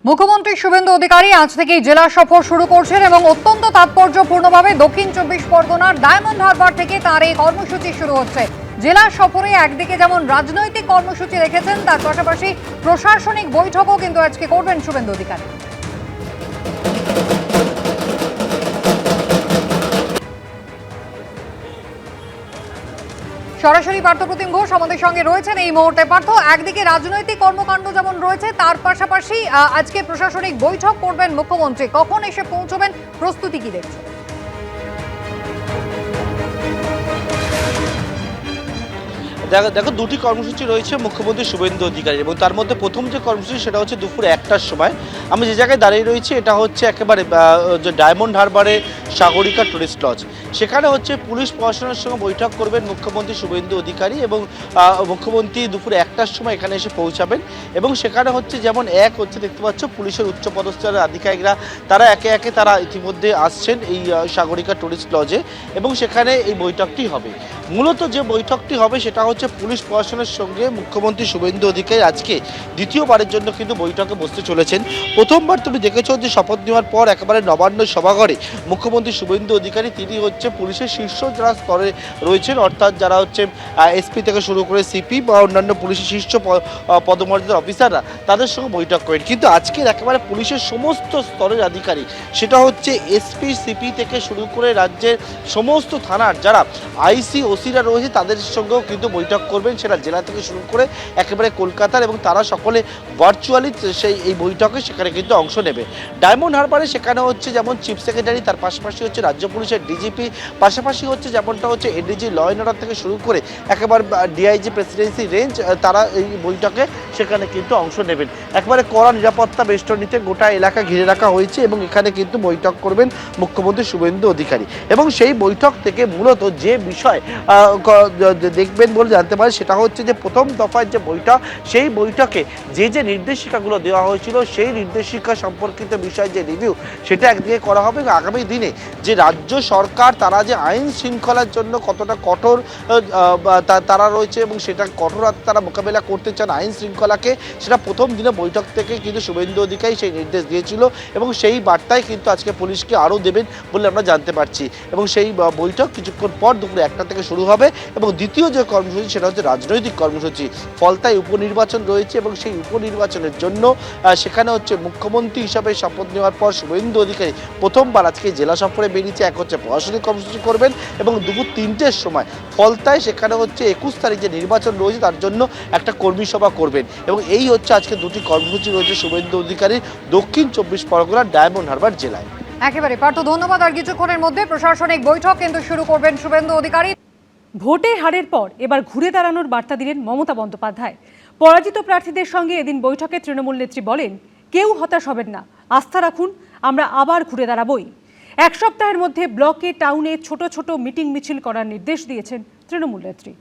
মুখ্যমন্ত্রী শুভেন্দু অধিকারী আজ থেকেই জেলা সফর শুরু করছেন এবং অত্যন্ত তাৎপর্যপূর্ণভাবে দক্ষিণ 24 পরগনার ডায়মন্ড হারবার থেকে তার এই কর্মসূচি শুরু হচ্ছে। জেলা সফরে একদিকে যেমন রাজনৈতিক কর্মসূচি রেখেছেন, তার পাশাপাশি প্রশাসনিক বৈঠকও কিন্তু আজকে করবেন শুভেন্দু অধিকারী। সরাসরি পার্থ প্রতিম ঘোষ আমাদের সঙ্গে রয়েছেন এই মুহূর্তে। পার্থ, একদিকে রাজনৈতিক কর্মকাণ্ড যেমন রয়েছে, তার পাশাপাশি আজকে প্রশাসনিক বৈঠক করবেন মুখ্যমন্ত্রী। কখন এসে পৌঁছবেন, প্রস্তুতি কি দেখছেন? দেখো, দুটি কর্মসূচি রয়েছে মুখ্যমন্ত্রী শুভেন্দু অধিকারী, এবং তার মধ্যে প্রথম যে কর্মসূচি সেটা হচ্ছে দুপুর 1টার সময়। আমি যে জায়গায় দাঁড়িয়ে রয়েছি এটা হচ্ছে একেবারে যে ডায়মন্ড হারবারে সাগরিকা টুরিস্ট লজ। সেখানে হচ্ছে পুলিশ প্রশাসনের সঙ্গে বৈঠক করবেন মুখ্যমন্ত্রী শুভেন্দু অধিকারী, এবং মুখ্যমন্ত্রী দুপুর 1টার সময় এখানে এসে পৌঁছাবেন। এবং সেখানে হচ্ছে যেমন হচ্ছে দেখতে পাচ্ছ পুলিশের উচ্চপদস্থ আধিকারিকরা তারা একে একে তারা ইতিমধ্যে আসছেন এই সাগরিকা টুরিস্ট লজে, এবং সেখানে এই বৈঠকটি হবে। মূলত যে বৈঠকটি হবে সেটা হচ্ছে পুলিশ প্রশাসনের সঙ্গে মুখ্যমন্ত্রী শুভেন্দু অধিকারী আজকে দ্বিতীয়বারের জন্য কিন্তু বৈঠকে বসতে চলেছেন। প্রথমবার তুমি দেখেছো যে শপথ নেওয়ার পর একেবারে নবান্ন সভাঘরে মুখ্যমন্ত্রী শুভেন্দু অধিকারী তিনি হচ্ছে পুলিশের শীর্ষ যারা স্তরে রয়েছেন, অর্থাৎ যারা হচ্ছে এসপি থেকে শুরু করে সিপি বা অন্যান্য পুলিশের শীর্ষ পদমর্যাদার অফিসাররা তাদের সঙ্গে বৈঠক করেন। কিন্তু আজকের একেবারে পুলিশের সমস্ত স্তরের আধিকারিক, সেটা হচ্ছে এসপি সিপি থেকে শুরু করে রাজ্যের সমস্ত থানার যারা আইসি ওসিরা রয়েছে তাদের সঙ্গেও কিন্তু বৈঠক করবেন, সেটা জেলা থেকে শুরু করে একেবারে কলকাতার, এবং তারা সকলে ভার্চুয়ালি এই বৈঠকে সেখানে কিন্তু অংশ নেবে। ডায়মন্ড হারবারে সেখানে হচ্ছে যেমন চিফ সেক্রেটারি, তার পাশাপাশি হচ্ছে রাজ্য পুলিশের ডিজিপি, পাশাপাশি হচ্ছে যেমনটা হচ্ছে এডিজি ল অ্যান্ড অর্ডার থেকে শুরু করে একেবারে ডিআইজি প্রেসিডেন্সি রেঞ্জ, তারা এই বৈঠকে সেখানে কিন্তু অংশ নেবেন। একেবারে কড়া নিরাপত্তা বেষ্টনীতে গোটা এলাকা ঘিরে রাখা হয়েছে, এবং এখানে কিন্তু বৈঠক করবেন মুখ্যমন্ত্রী শুভেন্দু অধিকারী। এবং সেই বৈঠক থেকে মূলত যে বিষয় দেখবেন বলে জানতে পারি সেটা হচ্ছে যে প্রথম দফায় যে বৈঠক, সেই বৈঠকে যে নির্দেশিকাগুলো দেওয়া হয়েছিল সেই নির্দেশিকা সম্পর্কিত বিষয় যে রিভিউ সেটা একদিকে করা হবে। আগামী দিনে যে রাজ্য সরকার তারা যে আইন শৃঙ্খলার জন্য কতটা কঠোর তারা রয়েছে এবং সেটা কঠোর তারা মোকাবেলা করতে চান আইন শৃঙ্খলাকে, সেটা প্রথম দিনে বৈঠক থেকে কিন্তু শুভেন্দু অধিকারী সেই নির্দেশ দিয়েছিল, এবং সেই বার্তায় কিন্তু আজকে পুলিশকে আরও দেবেন বলে আমরা জানতে পারছি। এবং সেই বৈঠক কিছুক্ষণ পর দুপুরে 1টা থেকে শুরু হবে। এবং দ্বিতীয় যে কর্মসূচি সেটা হচ্ছে রাজনৈতিক কর্মসূচি। ফলতায় উপনির্বাচন রয়েছে, এবং সেই উপনির্বাচনের জন্য সেখানে হচ্ছে মুখ্যমন্ত্রী হিসাবে শপথ নেওয়ার পর শুভেন্দু অধিকারী প্রথমবার আজকে জেলা সফরে বেরিয়েছে। এক হচ্ছে প্রশাসনিক কর্মসূচি করবেন, এবং দুপুর 3টের সময় ফলতায় সেখানে হচ্ছে 21 তারিখ যে নির্বাচন রয়েছে তার জন্য একটা কর্মী সভা করবেন। এবং এই হচ্ছে আজকে দুটি কর্মসূচি রয়েছে শুভেন্দু অধিকারীর দক্ষিণ 24 পরগনার ডায়মন্ড হারবার জেলায়। একেবারে পার্থ, ধন্যবাদ। আর কিছুক্ষণের মধ্যে প্রশাসনিক বৈঠক কিন্তু শুরু করবেন শুভেন্দু অধিকারী। ভোটের হারের পর এবার ঘুরে দাঁড়ানোর বার্তা দিলেন মমতা বন্দ্যোপাধ্যায়। পরাজিত প্রার্থীদের সঙ্গে এদিন বৈঠকে তৃণমূল নেত্রী বলেন, কেউ হতাশ হবেন না, আস্থা রাখুন, আমরা আবার ঘুরে দাঁড়াবই। এক সপ্তাহের মধ্যে ব্লকে টাউনে ছোট ছোট মিটিং মিছিল করার নির্দেশ দিয়েছেন তৃণমূল নেত্রী।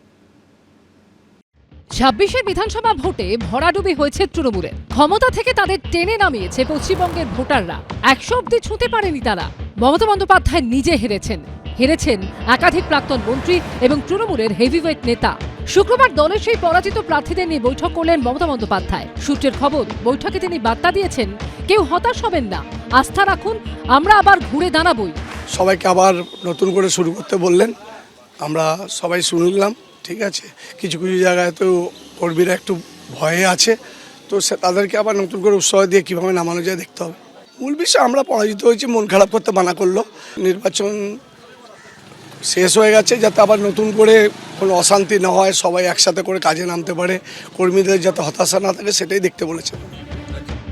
26-এর বিধানসভা ভোটে ভরাডুবি হয়েছে তৃণমূলের। ক্ষমতা থেকে তাদের টেনে নামিয়েছে পশ্চিমবঙ্গের ভোটাররা। 100 অব্দি ছুঁতে পারেনি তারা। মমতা বন্দ্যোপাধ্যায় নিজে হেরেছেন একাধিক প্রাক্তন মন্ত্রী এবং তৃণমূলের হেভিওয়েট নেতা। শুক্রবার দলের সেই পরাজিত প্রার্থীদের নিয়ে বৈঠক করলেন মমতা বন্দ্যোপাধ্যায়। সূত্রের খবর, বৈঠকে তিনি বার্তা দিয়েছেন, কেউ হতাশ হবেন না, আস্থা রাখুন, আমরা আবার ঘুরে দাঁড়াবই। সবাইকে আবার নতুন করে শুরু করতে বললেন, আমরা সবাই শুনলাম। ঠিক আছে, কিছু কিছু জায়গায় তো কর্মীরা একটু ভয়ে আছে, তো তাদেরকে আবার নতুন করে উৎসাহ দিয়ে কীভাবে নামানো যায় দেখতে হবে। মূল বিষয়, আমরা পরাজিত হয়েছি, মন খারাপ করতে মানা করলো। নির্বাচন শেষ হয়ে গেছে, যাতে আবার নতুন করে কোনো অশান্তি না হয়, সবাই একসাথে করে কাজে নামতে পারে, কর্মীদের যাতে হতাশা না থাকে সেটাই দেখতে বলেছে।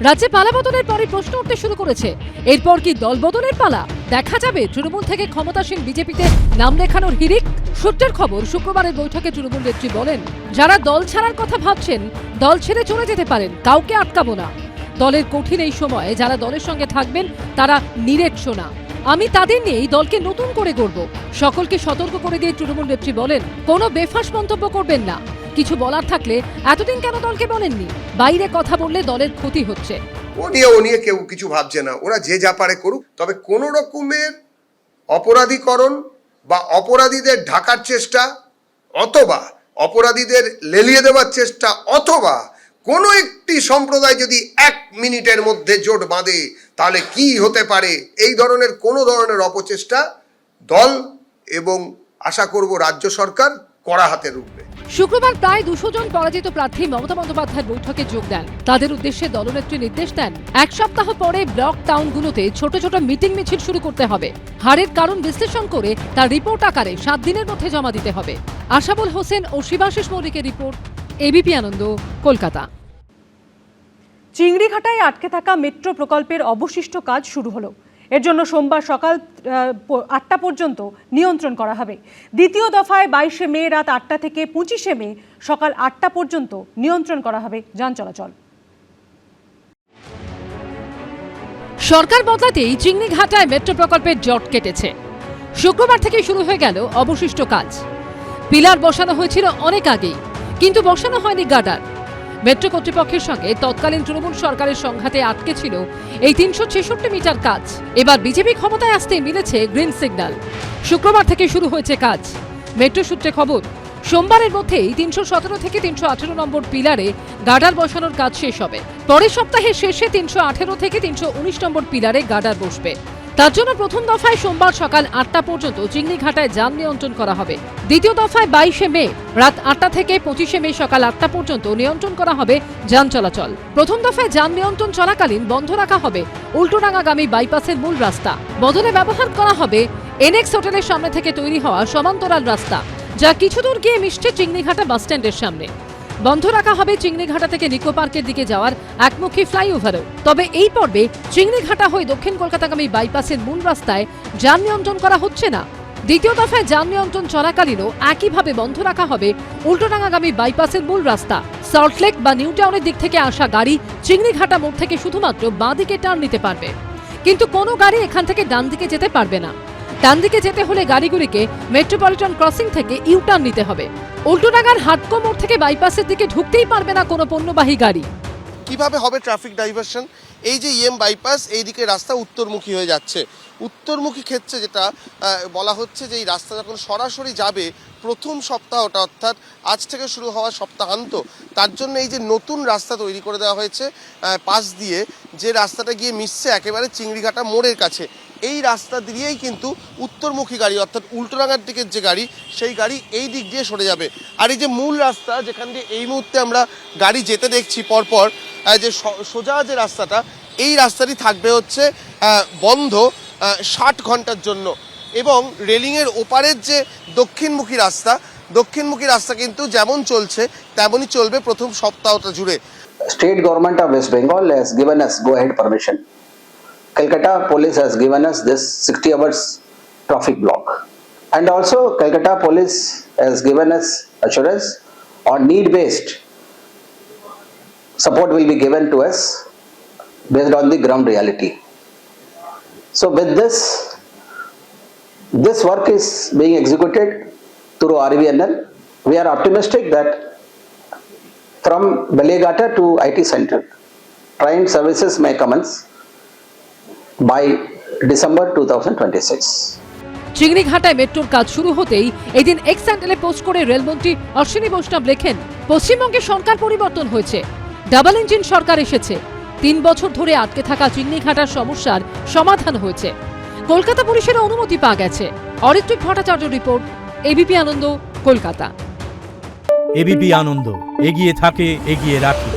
রাজ্যে পালা বদলের পরই প্রশ্ন উঠতে শুরু করেছে, এরপর কি দল বদলের পালা? দেখা যাবে তৃণমূল থেকে ক্ষমতাসীন বিজেপিতে নাম লেখানোর হিড়িক। সূত্রের খবর, শুক্রবারের বৈঠকে তৃণমূল নেত্রী বলেন, যারা দল ছাড়ার কথা ভাবছেন দল ছেড়ে চলে যেতে পারেন, কাউকে আটকাবো না। দলের কঠিন এই সময়ে যারা দলের সঙ্গে থাকবেন তারা নিরেট না। আমি তাদের নিয়েই দলকে নতুন করে গড়ব। সকলকে সতর্ক করে দিয়ে তৃণমূল নেত্রী বলেন, কোনো বেফাঁস মন্তব্য করবেন না। কিছু বলার থাকলে এতদিন কেন দলকে বলেননি? বাইরে কথা বললে দলের ক্ষতি হচ্ছে। ও নিয়ে কেউ কিছু ভাবছে না, ওরা যে যা পারে করুক। তবে কোনো রকমের অপরাধীকরণ বা অপরাধীদের ঢাকার চেষ্টা, অথবা অপরাধীদের লেলিয়ে দেওয়ার চেষ্টা, অথবা কোনো একটি সম্প্রদায় যদি 1 মিনিটের মধ্যে জোট বাঁধে তাহলে কি হতে পারে, এই ধরনের কোনো ধরনের অপচেষ্টা দল এবং আশা করব রাজ্য সরকার কড়া হাতে রুখবে। শুক্রবার প্রায় 200 জন পরাজিত প্রার্থী মমতা বন্দ্যোপাধ্যায়ের বৈঠকে যোগ দেন। তাদের উদ্দেশ্যে দলনেত্রী নির্দেশ দেন, 1 সপ্তাহ পরে ব্লক টাউনগুলোতে ছোট ছোট মিটিং মিছিল শুরু করতে হবে। হারের কারণ বিশ্লেষণ করে তার রিপোর্ট আকারে 7 দিনের মধ্যে জমা দিতে হবে। আশাবুল হোসেন ও শিবাশিস মৌলিকের রিপোর্ট, এবিপি আনন্দ, কলকাতা। চিংড়িঘাটায় আটকে থাকা মেট্রো প্রকল্পের অবশিষ্ট কাজ শুরু হলো। এর জন্য সোমবার সকাল 8টা পর্যন্ত নিয়ন্ত্রণ করা হবে। দ্বিতীয় দফায় 22শে মে রাত 8টা থেকে 25শে মে সকাল 8টা পর্যন্ত নিয়ন্ত্রণ করা হবে যান চলাচল। সরকার বদলাতেই চিংড়িঘাটায় মেট্রো প্রকল্পের জট কেটেছে। শুক্রবার থেকে শুরু হয়ে গেল অবশিষ্ট কাজ। পিলার বসানো হয়েছিল অনেক আগেই, কিন্তু বসানো হয়নি গার্ডার। মেট্রো কর্তৃপক্ষের সঙ্গে তৎকালীন তৃণমূল সরকারের সংঘাতে আটকে ছিল এই 366 মিটার কাজ। এবার বিজেপি ক্ষমতায় আসতেই মিলেছে গ্রিন সিগন্যাল। শুক্রবার থেকে শুরু হয়েছে কাজ। মেট্রো সূত্রে খবর, সোমবারের মধ্যেই 317 থেকে 318 নম্বর পিলারে গার্ডার বসানোর কাজ শেষ হবে। পরের সপ্তাহের শেষে 318 থেকে 319 নম্বর পিলারে গার্ডার বসবে। তার জন্য প্রথম দফায় সোমবার সকাল 8টা পর্যন্ত চিংড়িঘাটায় যান নিয়ন্ত্রণ করা হবে। দ্বিতীয় দফায় 22শে মে রাত 8টা থেকে 25শে মে সকাল 8টা পর্যন্ত নিয়ন্ত্রণ করা হবে যান চলাচল। প্রথম দফায় যান নিয়ন্ত্রণ চলাকালীন বন্ধ রাখা হবে উল্টোডাঙ্গাগামী বাইপাসের মূল রাস্তা। বদলে ব্যবহার করা হবে এনএক্স হোটেলের সামনে থেকে তৈরি হওয়া সমান্তরাল রাস্তা, যা কিছুদূর গিয়ে মিশছে চিংড়িঘাটা বাসস্ট্যান্ডের সামনে। বন্ধ রাখা হবে চিংড়িঘাটা থেকে নিকো পার্কের দিকে যাওয়ার একমুখী ফ্লাইওভারও। তবে এই পর্বে চিংড়িঘাটা হয়ে দক্ষিণ কলকাতাগামী বাইপাসের মূল রাস্তায় যান নিয়ন্ত্রণ করা হচ্ছে না। দ্বিতীয় দফায় যান নিয়ন্ত্রণ চলাকালীনও একইভাবে বন্ধ রাখা হবে উল্টোডাঙ্গাগামী বাইপাসের মূল রাস্তা। সল্টলেক বা নিউ টাউনের দিক থেকে আসা গাড়ি চিংড়িঘাটা মোড় থেকে শুধুমাত্র বাঁ দিকে টার্ন নিতে পারবে, কিন্তু কোনো গাড়ি এখান থেকে ডান দিকে যেতে পারবে না। ডান দিকে যেতে হলে গাড়িগুলিকে মেট্রোপলিটন ক্রসিং থেকে ইউটার্ন নিতে হবে। উল্টোডাঙ্গার হাটকো মোড় থেকে বাইপাসের দিকে ঢুকতেই পারবে না কোনো পণ্যবাহী গাড়ি। কিভাবে হবে ট্রাফিক ডাইভারশন? এই যে বাইপাস, এইদিকে রাস্তা উত্তরমুখী হয়ে যাচ্ছে। উত্তরমুখী ক্ষেত্রে যেটা বলা হচ্ছে যে এই রাস্তা যখন সরাসরি যাবে প্রথম সপ্তাহটা, অর্থাৎ আজ থেকে শুরু হওয়া সপ্তাহান্ত, তার জন্য এই যে নতুন রাস্তা তৈরি করে দেওয়া হয়েছে পাশ দিয়ে, যে রাস্তাটা গিয়ে মিশছে একেবারে চিংড়িঘাটা মোড়ের কাছে। এই রাস্তা দিয়েই কিন্তু উত্তরমুখী গাড়ি, অর্থাৎ উল্টোডাঙ্গার দিকের যে গাড়ি, সেই গাড়ি এই দিক দিয়ে সরে যাবে। আর এই যে মূল রাস্তা, যেখান দিয়ে এই মুহূর্তে আমরা গাড়ি যেতে দেখছি পরপর, যে সোজা যে রাস্তাটা, এই রাস্তাটি থাকবে হচ্ছে বন্ধ 60 ঘন্টার জন্য। এবং রেলিংয়ের ওপারের যে দক্ষিণমুখী রাস্তা কিন্তু যেমন চলছে তেমনই চলবে প্রথম সপ্তাহটা জুড়ে। State government of West Bengal has given us go-ahead permission. Calcutta police has given us this 60 hours traffic block. And also Calcutta police has given us assurance on need-based support will be given to us based on the ground reality. So with this work is being executed through RVNL. We are optimistic that from Belegata to IT Center, train services may commence by December 2026. চিংড়িঘাটায় মেট্রোর কাজ শুরু হতেই এদিন x হ্যান্ডেলে post করে রেলমন্ত্রী অশ্বিনী বৈষ্ণব লেখেন, পশ্চিমবঙ্গে সরকার পরিবর্তন হয়েছে, ডাবল ইঞ্জিন সরকার এসেছে। 3 বছর ধরে আটকে থাকা চিংড়িঘাটার সমস্যার সমাধান হয়েছে। কলকাতা পুলিশের অনুমতি পাওয়া গেছে। অরিত্রিক ভট্টাচার্য রিপোর্ট, এবিপি আনন্দ, কলকাতা। এবিপি আনন্দ, এগিয়ে থাকে, এগিয়ে রাখে।